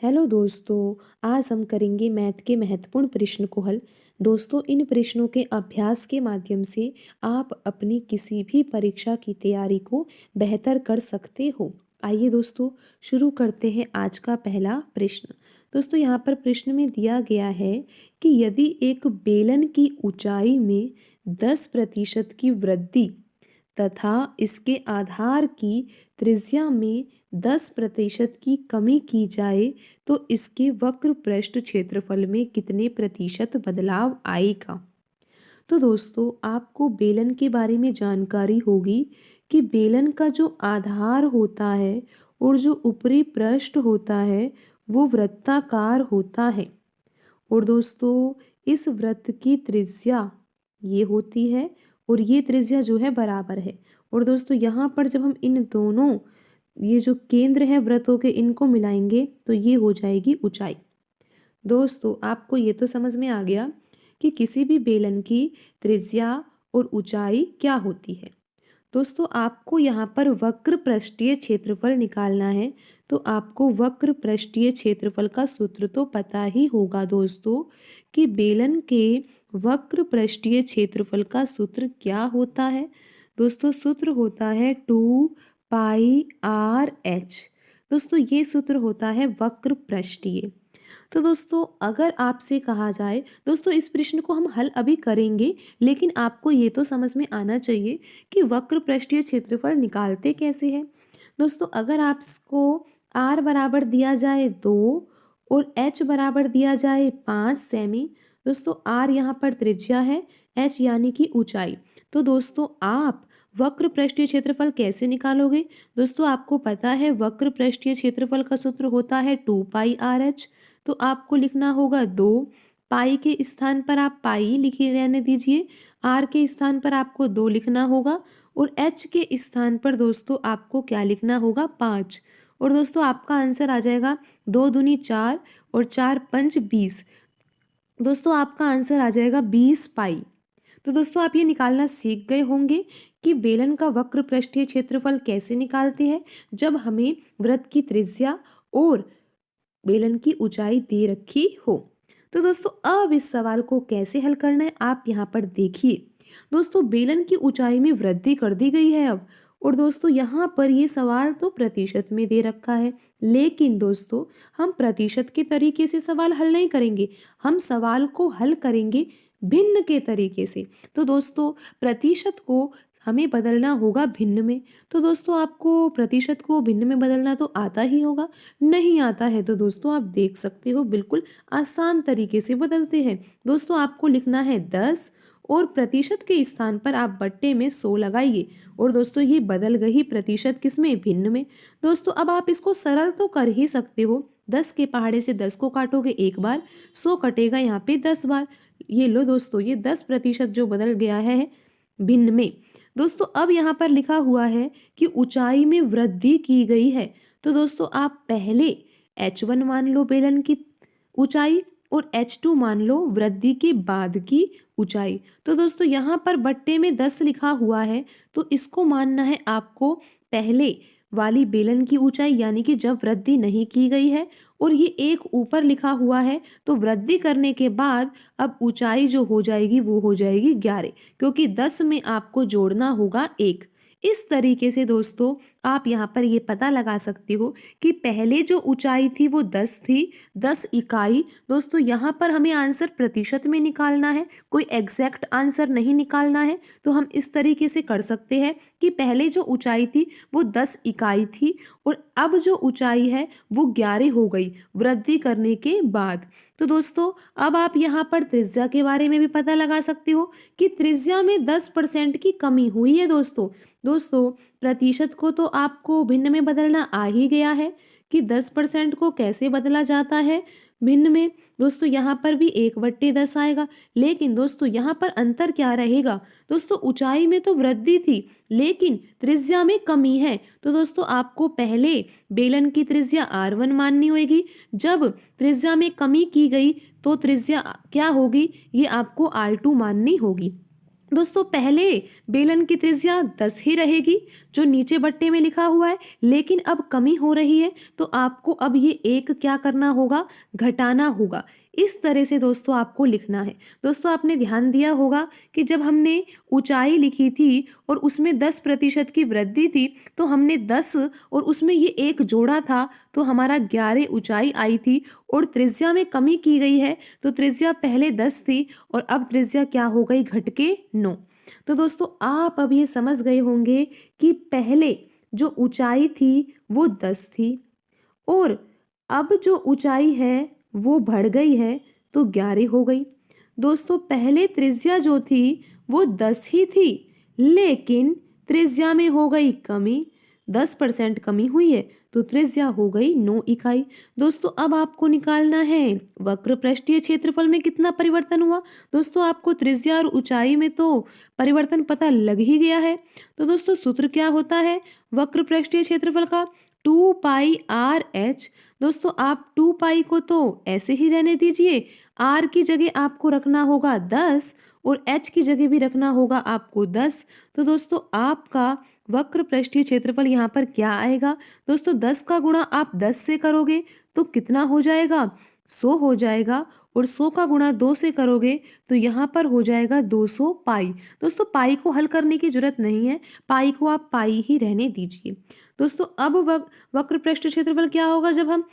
Hello दोस्तों, आज हम करेंगे मैथ के महत्वपूर्ण प्रश्न को हल। दोस्तों, इन प्रश्नों के अभ्यास के माध्यम से आप अपनी किसी भी परीक्षा की तैयारी को बेहतर कर सकते हो। आइए दोस्तों, शुरू करते हैं आज का पहला प्रश्न। दोस्तों, यहाँ पर प्रश्न में दिया गया है कि यदि एक बेलन की ऊंचाई में 10% की वृद्धि तथा इसके आधार की त्रिज्या में 10% की कमी की जाए तो इसके वक्र पृष्ठ क्षेत्रफल में कितने प्रतिशत बदलाव आएगा। तो दोस्तों, आपको बेलन के बारे में जानकारी होगी कि बेलन का जो आधार होता है और जो ऊपरी पृष्ठ होता है वो वृत्ताकार होता है। और दोस्तों, इस वृत्त की त्रिज्या ये होती है और ये त्रिज्या जो है बराबर है। और दोस्तों, यहाँ पर जब हम इन दोनों ये जो केंद्र है वृत्तों के इनको मिलाएंगे तो ये हो जाएगी ऊंचाई। दोस्तों, आपको ये तो समझ में आ गया कि किसी भी बेलन की त्रिज्या और ऊंचाई क्या होती है। दोस्तों, आपको यहाँ पर वक्र पृष्ठीय क्षेत्रफल निकालना है। तो आपको वक्र पृष्ठीय क्षेत्रफल का सूत्र तो पता ही होगा दोस्तों कि बेलन के वक्र पृष्ठीय क्षेत्रफल का सूत्र क्या होता है। दोस्तों, सूत्र होता है 2πr/h। दोस्तों, ये सूत्र होता है वक्र पृष्ठीय। तो दोस्तों, अगर आपसे कहा जाए, दोस्तों इस प्रश्न को हम हल अभी करेंगे, लेकिन आपको ये तो समझ में आना चाहिए कि वक्र पृष्ठीय क्षेत्रफल निकालते कैसे हैं। दोस्तों, अगर आपको r बराबर दिया जाए 2 और h बराबर दिया जाए 5 सेमी। दोस्तों, r यहाँ पर त्रिज्या है, h यानी कि ऊंचाई। तो दोस्तों, आप वक्र पृष्ठीय क्षेत्रफल कैसे निकालोगे। दोस्तों, आपको पता है वक्र पृष्ठीय क्षेत्रफल का सूत्र होता है 2πr/h। तो आपको लिखना होगा 2। पाई के स्थान पर आप पाई लिखे रहने दीजिए, आर के स्थान पर आपको 2 लिखना होगा और एच के स्थान पर दोस्तों आपको क्या लिखना होगा 5। और दोस्तों, आपका आंसर आ जाएगा 2 दूनी 4 और 4 पंच 20। दोस्तों, आपका आंसर आ जाएगा 20 पाई। तो दोस्तों, आप ये निकालना सीख गए होंगे कि बेलन का वक्र पृष्ठीय क्षेत्रफल कैसे निकालते हैं जब हमें वृत्त की त्रिज्या और बेलन की ऊंचाई दे रखी हो। तो दोस्तों, अब इस सवाल को कैसे हल करना है आप यहाँ पर देखिए। दोस्तों, बेलन की ऊंचाई में वृद्धि कर दी गई है अब। और दोस्तों, यहाँ पर ये सवाल तो प्रतिशत में दे रखा है, लेकिन दोस्तों हम प्रतिशत के तरीके से सवाल हल नहीं करेंगे, हम सवाल को हल करेंगे भिन्न के तरीके से। तो दोस्तों, प्रतिशत को हमें बदलना होगा भिन्न में। तो दोस्तों, आपको प्रतिशत को भिन्न में बदलना तो आता ही होगा। नहीं आता है तो दोस्तों आप देख सकते हो बिल्कुल आसान तरीके से बदलते हैं। दोस्तों, आपको लिखना है 10 और प्रतिशत के स्थान पर आप बट्टे में 100 लगाइए। और दोस्तों, ये बदल गई प्रतिशत किसमें, भिन्न में। दोस्तों, अब आप इसको सरल तो कर ही सकते हो। 10 के पहाड़े से 10 को काटोगे एक बार, 100 कटेगा यहाँ पे 10 बार। ये लो दोस्तों, ये 10% जो बदल गया है भिन्न में। दोस्तों, अब यहाँ पर लिखा हुआ है कि ऊंचाई में वृद्धि की गई है। तो दोस्तों, आप पहले h1 मान लो बेलन की ऊंचाई और h2 मान लो वृद्धि के बाद की ऊंचाई। तो दोस्तों, यहाँ पर बट्टे में 10 लिखा हुआ है, तो इसको मानना है आपको पहले वाली बेलन की ऊंचाई, यानी कि जब वृद्धि नहीं की गई है। और ये एक ऊपर लिखा हुआ है, तो वृद्धि करने के बाद अब ऊंचाई जो हो जाएगी वो हो जाएगी 11, क्योंकि 10 में आपको जोड़ना होगा 1। इस तरीके से दोस्तों आप यहाँ पर ये पता लगा सकते हो कि पहले जो ऊंचाई थी वो 10 थी, 10 इकाई। दोस्तों, यहाँ पर हमें आंसर प्रतिशत में निकालना है, कोई एग्जैक्ट आंसर नहीं निकालना है। तो हम इस तरीके से कर सकते हैं कि पहले जो ऊंचाई थी वो 10 इकाई थी और अब जो ऊंचाई है वो 11 हो गई वृद्धि करने के बाद। तो दोस्तों, अब आप यहाँ पर त्रिज्या के बारे में भी पता लगा सकते हो कि त्रिज्या में 10% की कमी हुई है दोस्तों, प्रतिशत को तो आपको भिन्न में बदलना आ ही गया है कि 10% को कैसे बदला जाता है भिन्न में। दोस्तों, यहाँ पर भी 1/10 आएगा, लेकिन दोस्तों यहाँ पर अंतर क्या रहेगा। दोस्तों, ऊंचाई में तो वृद्धि थी लेकिन त्रिज्या में कमी है। तो दोस्तों, आपको पहले बेलन की त्रिज्या r1 माननी होगी, जब त्रिज्या में कमी की गई तो त्रिज्या क्या होगी, ये आपको r2 माननी होगी। दोस्तों पहले बेलन की त्रिज्या 10 ही रहेगी जो नीचे बट्टे में लिखा हुआ है, लेकिन अब कमी हो रही है तो आपको अब ये एक क्या करना होगा, घटाना होगा। इस तरह से दोस्तों आपको लिखना है। दोस्तों आपने ध्यान दिया होगा कि जब हमने ऊंचाई लिखी थी और उसमें 10% की वृद्धि थी, तो हमने 10 और उसमें ये एक जोड़ा था, तो हमारा 11 ऊंचाई आई थी। और त्रिज्या में कमी की गई है, तो त्रिज्या पहले 10 थी और अब त्रिज्या क्या हो गई, घट के 9। तो दोस्तों आप अब ये समझ गए होंगे कि पहले जो ऊंचाई थी वो 10 थी और अब जो ऊंचाई है वो बढ़ गई है तो 11 हो गई। दोस्तों पहले त्रिज्या जो थी वो 10 ही थी, लेकिन त्रिज्या में हो गई कमी, 10% कमी हुई है तो त्रिज्या हो गई 9 इकाई। दोस्तों अब आपको निकालना है वक्र पृष्ठीय क्षेत्रफल में कितना परिवर्तन हुआ। दोस्तों आपको त्रिज्या और ऊंचाई में तो परिवर्तन पता लग ही गया है। तो दोस्तों सूत्र क्या होता है वक्र पृष्ठीय क्षेत्रफल का, 2πr/h। दोस्तों आप 2π को तो ऐसे ही रहने दीजिए, r की जगह आपको रखना होगा 10 और h की जगह भी रखना होगा आपको 10। तो दोस्तों आपका वक्र पृष्ठीय क्षेत्रफल यहाँ पर क्या आएगा। दोस्तों 10 का गुणा आप 10 से करोगे तो कितना हो जाएगा, 100 हो जाएगा। और 100 का गुणा 2 से करोगे तो यहाँ पर हो जाएगा 200 पाई। दोस्तों पाई को हल करने की जरूरत नहीं है, पाई को आप पाई ही रहने दीजिए। दोस्तों अब वक्र पृष्ठ क्षेत्रफल क्या होगा, जब हम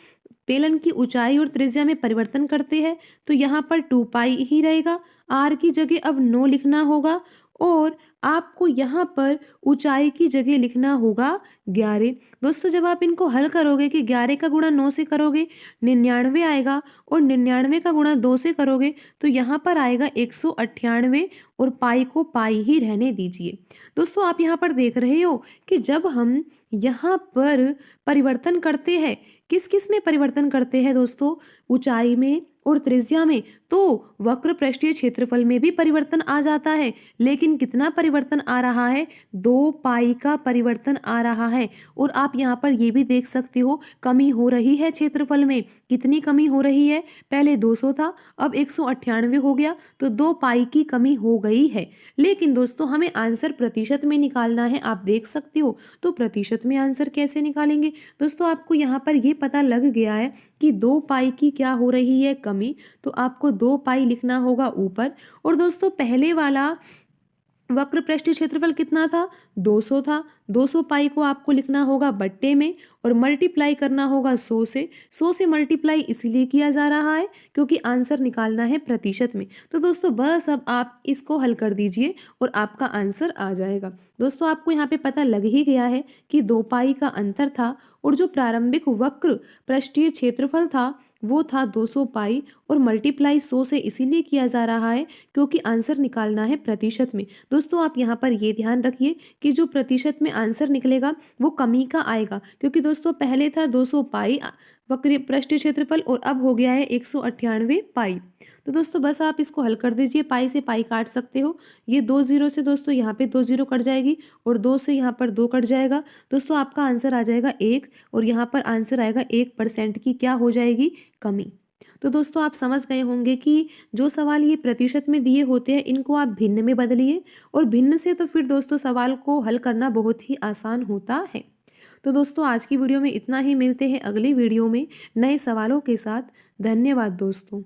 बेलन की ऊंचाई और त्रिज्या में परिवर्तन करते हैं तो यहाँ पर 2π ही रहेगा, r की जगह अब 9 लिखना होगा और आपको यहाँ पर ऊंचाई की जगह लिखना होगा 11। दोस्तों जब आप इनको हल करोगे कि 11 का गुणा 9 से करोगे 99 आएगा और 99 का गुणा 2 से करोगे तो यहाँ पर आएगा 198 और पाई को पाई ही रहने दीजिए। दोस्तों आप यहाँ पर देख रहे हो कि जब हम यहाँ पर परिवर्तन करते हैं, किस किस में परिवर्तन करते हैं दोस्तों, ऊंचाई में और त्रिज्या में, तो वक्र पृष्ठीय क्षेत्रफल में भी परिवर्तन आ जाता है। लेकिन कितना परिवर्तन आ रहा है, 2π का परिवर्तन आ रहा है। और आप यहाँ पर ये भी देख सकते हो कमी हो रही है क्षेत्रफल में। कितनी कमी हो रही है, पहले 200 था अब 198 हो गया तो 2π की कमी हो गई है। लेकिन दोस्तों हमें आंसर प्रतिशत में निकालना है, आप देख सकते हो। तो प्रतिशत में आंसर कैसे निकालेंगे। दोस्तों आपको यहाँ पर ये पता लग गया है कि 2π की क्या हो रही है, कमी, तो आपको 2π लिखना होगा ऊपर। और दोस्तों पहले वाला वक्र पृष्ठीय क्षेत्रफल कितना था, 200 था, 200 पाई को आपको लिखना होगा बट्टे में और मल्टीप्लाई करना होगा 100 से। 100 से मल्टीप्लाई इसलिए किया जा रहा है क्योंकि आंसर निकालना है प्रतिशत में। तो दोस्तों बस अब आप इसको हल कर दीजिए और आपका आंसर आ जाएगा। दोस्तों आपको यहाँ पे पता लग ही गया है कि 2π का अंतर था और जो प्रारंभिक वक्र पृष्ठीय क्षेत्रफल था वो था 200π और मल्टीप्लाई 100 से इसीलिए किया जा रहा है क्योंकि आंसर निकालना है प्रतिशत में। दोस्तों आप यहाँ पर ये ध्यान रखिए कि जो प्रतिशत में आंसर निकलेगा वो कमी का आएगा, क्योंकि दोस्तों पहले था 200π वक्र पृष्ठीय क्षेत्रफल और अब हो गया है 198 पाई। तो दोस्तों बस आप इसको हल कर दीजिए, पाई से पाई काट सकते हो, ये 2 जीरो से दोस्तों यहाँ पे 2 जीरो कट जाएगी और 2 से यहाँ पर 2 कट जाएगा। दोस्तों आपका आंसर आ जाएगा 1 और यहाँ पर आंसर आएगा 1% की क्या हो जाएगी, कमी। तो दोस्तों आप समझ गए होंगे कि जो सवाल ये प्रतिशत में दिए होते हैं इनको आप भिन्न में बदलिए और भिन्न से तो फिर दोस्तों सवाल को हल करना बहुत ही आसान होता है। तो दोस्तों आज की वीडियो में इतना ही, मिलते हैं अगली वीडियो में नए सवालों के साथ। धन्यवाद दोस्तों।